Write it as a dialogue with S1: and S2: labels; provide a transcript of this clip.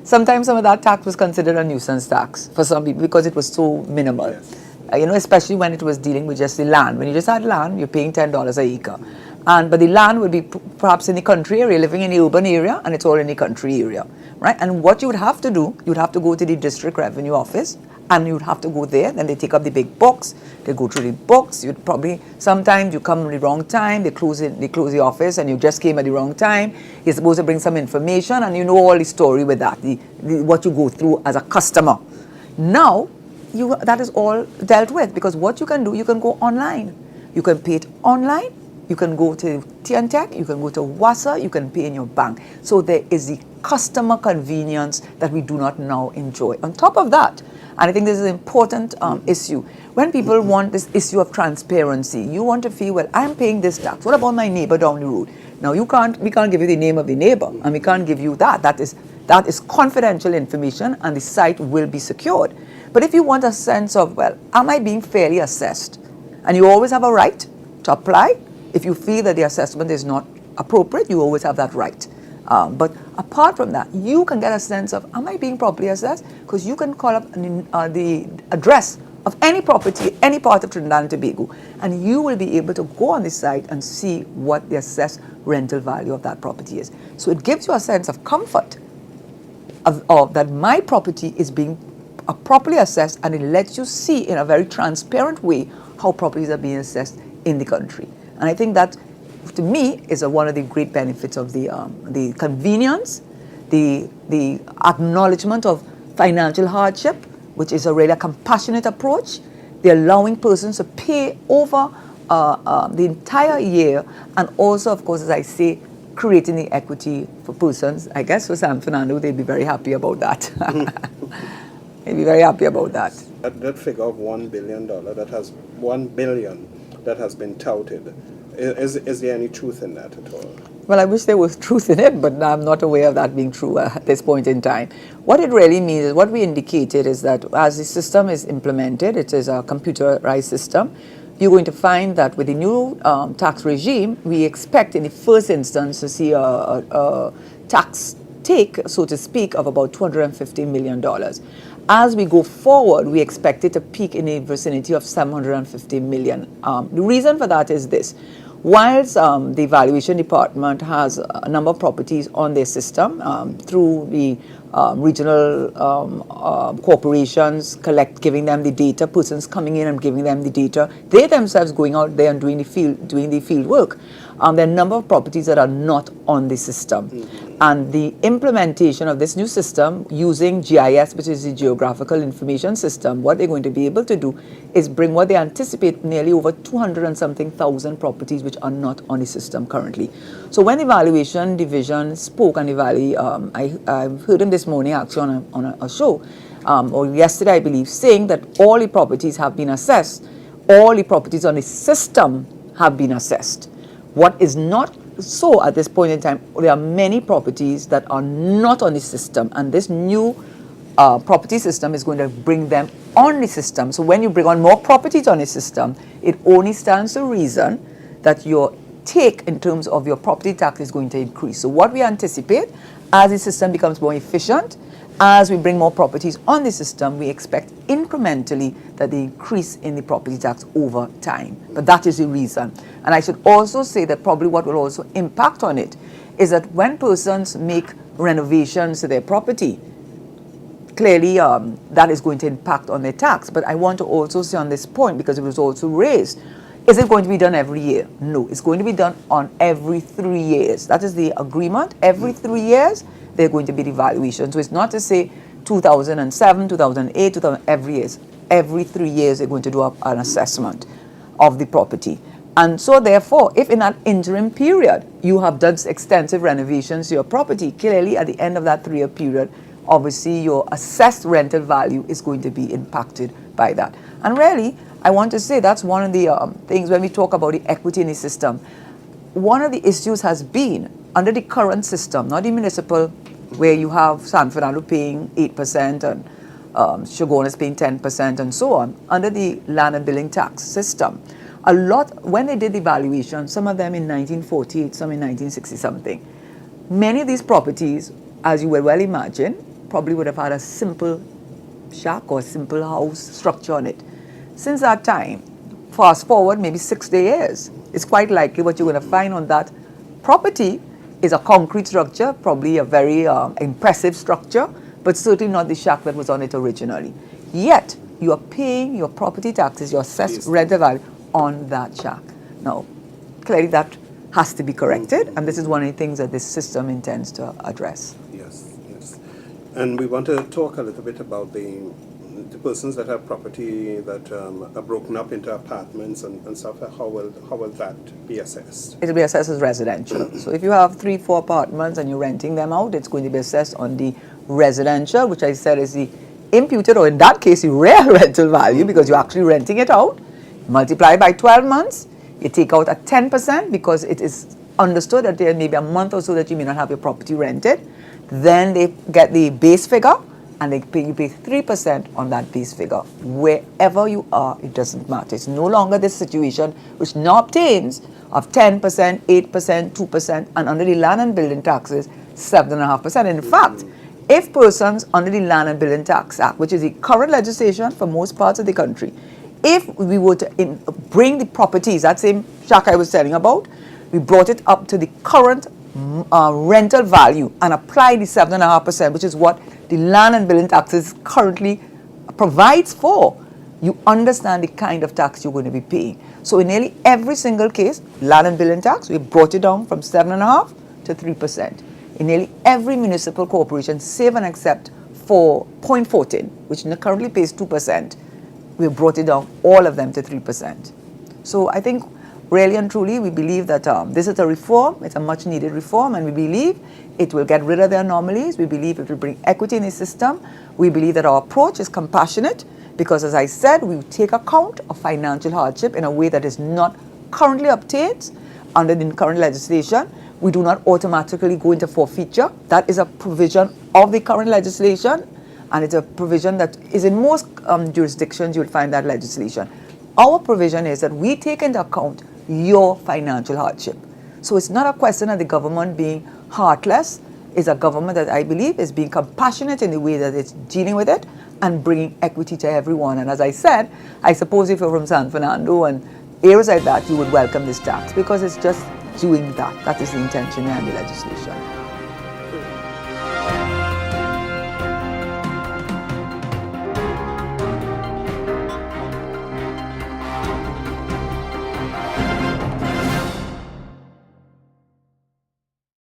S1: sometimes some of that tax was considered a nuisance tax for some people because it was so minimal.
S2: Yes.
S1: Especially when it was dealing with just the land. When you just had land, you're paying $10 an acre. But the land would be perhaps in the country area, living in the urban area, and it's all in the country area, right? And what you would have to do, you'd have to go to the district revenue office, and you'd have to go there, then they take up the big books, they go through the books, you'd probably, sometimes you come at the wrong time, they close the office, and you just came at the wrong time, you're supposed to bring some information, and you know all the story with that, what you go through as a customer. Now, that is all dealt with, because what you can do, you can go online. You can pay it online, you can go to TNTech, you can go to WASA, you can pay in your bank. So there is the customer convenience that we do not now enjoy. On top of that, and I think this is an important issue, when people want this issue of transparency, you want to feel, well, I'm paying this tax. What about my neighbor down the road? Now, we can't give you the name of the neighbor, and we can't give you that. That is confidential information, and the site will be secured. But if you want a sense of, well, am I being fairly assessed? And you always have a right to apply. If you feel that the assessment is not appropriate, you always have that right. But apart from that, you can get a sense of, am I being properly assessed? Because you can call up the address of any property, any part of Trinidad and Tobago, and you will be able to go on the site and see what the assessed rental value of that property is. So it gives you a sense of comfort of that my property is being properly assessed, and it lets you see in a very transparent way how properties are being assessed in the country. And I think that, to me, is one of the great benefits of the convenience, the acknowledgement of financial hardship, which is a really compassionate approach, the allowing persons to pay over the entire year, and also, of course, as I say, creating the equity for persons. I guess for San Fernando, they'd be very happy about that. They'd be very happy about that.
S2: That figure of $1 billion, $1 billion that has been touted, is there any truth in that at all?
S1: Well, I wish there was truth in it, but I'm not aware of that being true at this point in time. What it really means is, what we indicated is that as the system is implemented, it is a computerized system, you're going to find that with the new tax regime, we expect in the first instance to see a tax take, so to speak, of about $250 million. As we go forward, we expect it to peak in the vicinity of $750 million. The reason for that is this. Whilst the valuation department has a number of properties on their system through the regional corporations giving them the data, persons coming in and giving them the data, they themselves going out there and doing the field work. There are a number of properties that are not on the system. And the implementation of this new system using GIS, which is the Geographical Information System, what they're going to be able to do is bring what they anticipate nearly over 200 and something thousand properties which are not on the system currently. So when the valuation division spoke, and I heard him this morning actually on a show, or yesterday I believe, saying that all the properties have been assessed, all the properties on the system have been assessed. What is not so at this point in time, there are many properties that are not on the system, and this new property system is going to bring them on the system. So when you bring on more properties on the system, it only stands to reason that your take in terms of your property tax is going to increase. So what we anticipate, as the system becomes more efficient, as we bring more properties on the system, we expect incrementally that the increase in the property tax over time. But that is the reason. And I should also say that probably what will also impact on it is that when persons make renovations to their property, clearly that is going to impact on their tax. But I want to also say on this point, because it was also raised, is it going to be done every year? No, it's going to be done on every 3 years. That is the agreement. Every 3 years, they're going to be the evaluation. So it's not to say 2007, 2008, 2000, every year. Every 3 years, they're going to do an assessment of the property. And so therefore, if in that interim period, you have done extensive renovations to your property, clearly at the end of that 3-year period, obviously your assessed rental value is going to be impacted by that. And really, I want to say that's one of the things when we talk about the equity in the system. One of the issues has been, under the current system, not the municipal, where you have San Fernando paying 8% and Shogun is paying 10% and so on, under the land and building tax system, a lot, when they did the valuation, some of them in 1948, some in 1960 something, many of these properties, as you will well imagine, probably would have had a simple shack or simple house structure on it. Since that time, fast forward maybe 60 years, it's quite likely what you're going to find on that property is a concrete structure, probably a very impressive structure, but certainly not the shack that was on it originally. Yet, you are paying your property taxes, your assessed rental value on that shack. Now, clearly that has to be corrected, and this is one of the things that this system intends to address.
S2: Yes, yes. And we want to talk a little bit about the persons that have property that are broken up into apartments and stuff. How will that be assessed?
S1: It will be assessed as residential. So if you have 3-4 apartments and you're renting them out, it's going to be assessed on the residential, which I said is the imputed, or in that case, the real rental value, because you're actually renting it out. Multiply by 12 months. You take out at 10% because it is understood that there may be a month or so that you may not have your property rented. Then they get the base figure and you pay 3% on that base figure. Wherever you are, it doesn't matter. It's no longer this situation which now obtains of 10%, 8%, 2%, and under the land and building taxes, 7.5%. In fact, if persons under the Land and Building Tax Act, which is the current legislation for most parts of the country, if we were to bring the properties, that same shack I was telling about, we brought it up to the current rental value and apply the 7.5%, which is what the Land and Building Taxes currently provides for, you understand the kind of tax you're going to be paying. So in nearly every single case, Land and Building Tax, we brought it down from 7.5% to 3%. In nearly every municipal corporation, save and except for 0.14, which currently pays 2%, we brought it down, all of them, to 3%. So I think, really and truly, we believe that this is a reform. It's a much needed reform, and we believe it will get rid of the anomalies. We believe it will bring equity in the system. We believe that our approach is compassionate because, as I said, we take account of financial hardship in a way that is not currently obtained under the current legislation. We do not automatically go into forfeiture. That is a provision of the current legislation, and it's a provision that is in most jurisdictions you will find that legislation. Our provision is that we take into account your financial hardship. So it's not a question of the government being heartless. It's a government that I believe is being compassionate in the way that it's dealing with it and bringing equity to everyone. And as I said, I suppose if you're from San Fernando and areas like that, you would welcome this tax because it's just doing that. That is the intention behind the legislation.